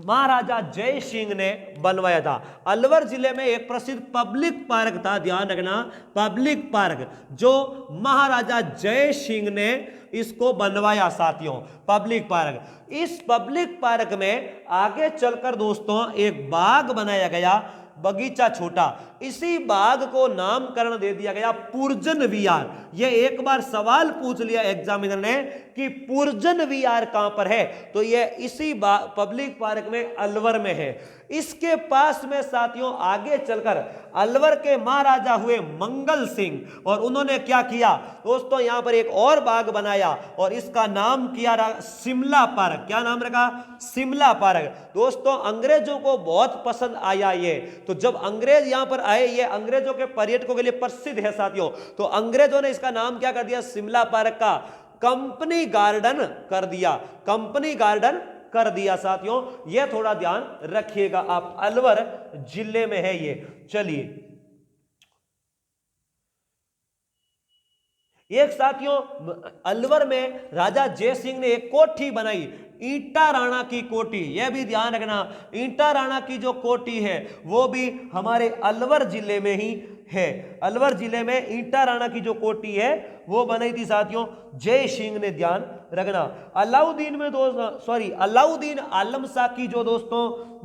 महाराजा जय सिंह ने बनवाया था। अलवर जिले में एक प्रसिद्ध पब्लिक पार्क था, ध्यान रखना, पब्लिक पार्क, जो महाराजा जय सिंह ने इसको बनवाया साथियों, पब्लिक पार्क। इस पब्लिक पार्क में आगे चलकर दोस्तों एक बाग बनाया गया, बगीचा छोटा, इसी बाग को नामकरण दे दिया गया पुरजन विहार। ये एक बार सवाल पूछ लिया एग्जामिनर ने कि पुरजन विहार कहां पर है, तो ये इसी पब्लिक पार्क में अलवर में है। इसके पास में साथियों आगे चलकर अलवर के महाराजा हुए मंगल सिंह, और उन्होंने क्या किया दोस्तों, यहां पर एक और बाग बनाया और इसका नाम किया शिमला पार्क। क्या नाम रखा? शिमला पार्क। दोस्तों अंग्रेजों को बहुत पसंद आया ये, तो जब अंग्रेज यहां पर आए, ये अंग्रेजों के पर्यटकों के लिए प्रसिद्ध है साथियों, तो अंग्रेजों ने इसका नाम क्या कर दिया, शिमला पार्क का कंपनी गार्डन कर दिया, कंपनी गार्डन कर दिया साथियों। यह थोड़ा ध्यान रखिएगा आप, अलवर जिले में है ये। चलिए एक साथियों अलवर में राजा जय सिंह ने एक कोठी बनाई, ईंटा राणा की कोठी। यह भी ध्यान रखना, ईंटा राणा की जो कोठी है वो भी हमारे अलवर जिले में ही है। अलवर जिले में ईंटा राणा की जो कोठी है वो बनाई थी साथियों जय सिंह ने, ध्यान रखना। अलाउद्दीन में अलाउद्दीन आलम शाह की जो दोस्तों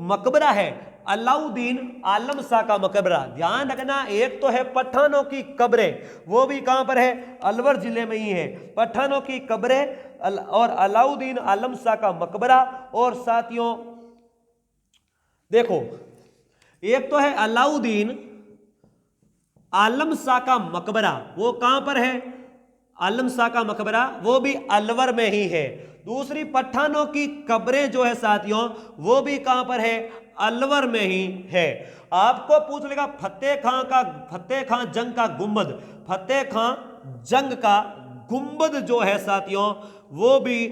मकबरा है, अलाउद्दीन आलम शाह का मकबरा, ध्यान रखना। एक तो है पठानों की कब्रें, वो भी कहां पर है, अलवर जिले में ही है, पठानों की कब्रें और अलाउद्दीन आलम शाह का मकबरा। और साथियों देखो, एक तो है अलाउद्दीन आलम शाह का मकबरा, वो कहां पर है, आलम शाह का मकबरा, वो भी अलवर में ही है। दूसरी पठानों की कब्रें जो है साथियों, वो भी कहां पर है, अलवर में ही है। आपको पूछ लेगा फतेह खां जंग का गुंबद, फतेह खां जंग का गुंबद जो है साथियों वो भी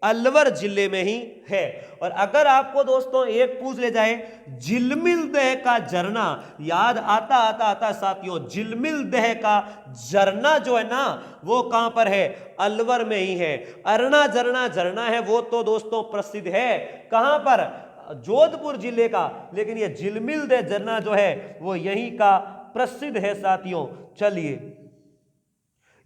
अलवर जिले में ही है। और अगर आपको दोस्तों एक पूछ ले जाए झिलमिल दह का झरना, याद आता साथियों, झिलमिल दह का झरना जो है ना वो कहां पर है, अलवर में ही है। अरना झरना है वो तो दोस्तों प्रसिद्ध है, कहां पर, जोधपुर जिले का, लेकिन ये झिलमिल दह झरना जो है वो यहीं का प्रसिद्ध है साथियों। चलिए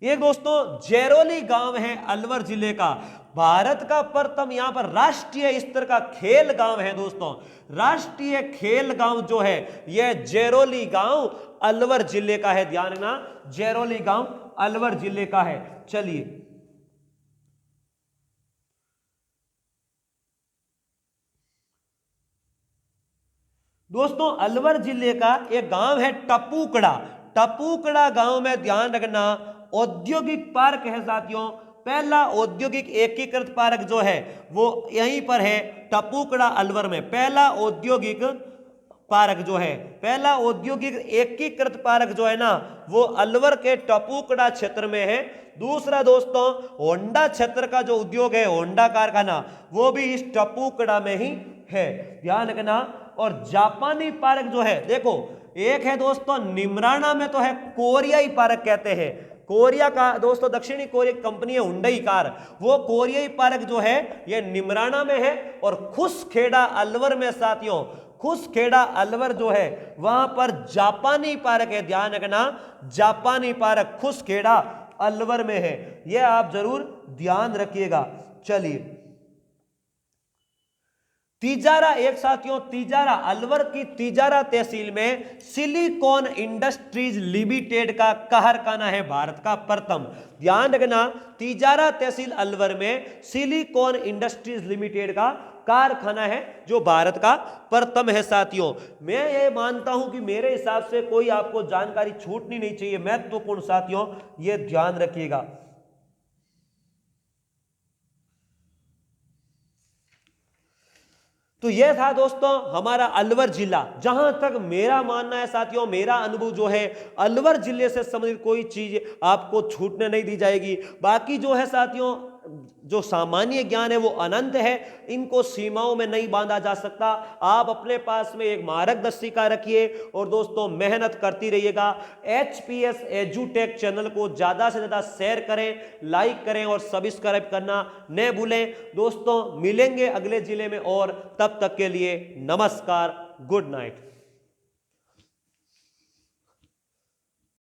ये दोस्तों जैरोली गांव है अलवर जिले का, भारत का प्रथम यहां पर राष्ट्रीय स्तर का खेल गांव है दोस्तों। राष्ट्रीय खेल गांव जो है यह जैरोली गांव अलवर जिले का है, ध्यान रखना, जैरोली गांव अलवर जिले का है। चलिए दोस्तों अलवर जिले का एक गांव है टपूकड़ा, टपूकड़ा गांव में ध्यान रखना औद्योगिक पार्क है साथियों। पहला औद्योगिक एकीकृत पार्क जो है वो यहीं पर है टपूकड़ा अलवर में। पहला औद्योगिक पार्क जो है, पहला औद्योगिक एकीकृत पार्क जो है ना वो अलवर के टपूकड़ा क्षेत्र में है। दूसरा दोस्तों होंडा क्षेत्र का जो उद्योग है, होंडा कारखाना, वो भी इस टपूकड़ा में ही है, ध्यान रखना। और जापानी पार्क जो है, देखो एक है दोस्तों निमराना में तो है कोरियाई पार्क कहते हैं, कोरिया का दोस्तों दक्षिणी कोरिया कंपनी है हुंडई कार, वो कोरियाई पार्क जो है ये निमराना में है। और खुसखेड़ा अलवर में साथियों, खुसखेड़ा अलवर जो है वहां पर जापानी पार्क है, ध्यान रखना, जापानी पार्क खुसखेड़ा अलवर में है, यह आप जरूर ध्यान रखिएगा। चलिए तिजारा, एक साथियों तिजारा, अलवर की तिजारा तहसील में सिलिकॉन इंडस्ट्रीज लिमिटेड का कारखाना है, भारत का प्रथम, ध्यान रखना। तिजारा तहसील अलवर में सिलिकॉन इंडस्ट्रीज लिमिटेड का कारखाना है जो भारत का प्रथम है साथियों। मैं ये मानता हूं कि मेरे हिसाब से कोई आपको जानकारी छूटनी नहीं चाहिए, महत्वपूर्ण साथियों, ये ध्यान रखिएगा। तो यह था दोस्तों हमारा अलवर जिला। जहां तक मेरा मानना है साथियों, मेरा अनुभव जो है अलवर जिले से संबंधित कोई चीज आपको छूटने नहीं दी जाएगी। बाकी जो है साथियों जो सामान्य ज्ञान है वो अनंत है, इनको सीमाओं में नहीं बांधा जा सकता। आप अपने पास में एक मार्गदर्शिका रखिए और दोस्तों मेहनत करती रहिएगा। HPS एजुटेक चैनल को ज्यादा से ज्यादा शेयर करें, लाइक करें और सब्सक्राइब करना न भूलें। दोस्तों मिलेंगे अगले जिले में और तब तक के लिए नमस्कार, गुड नाइट।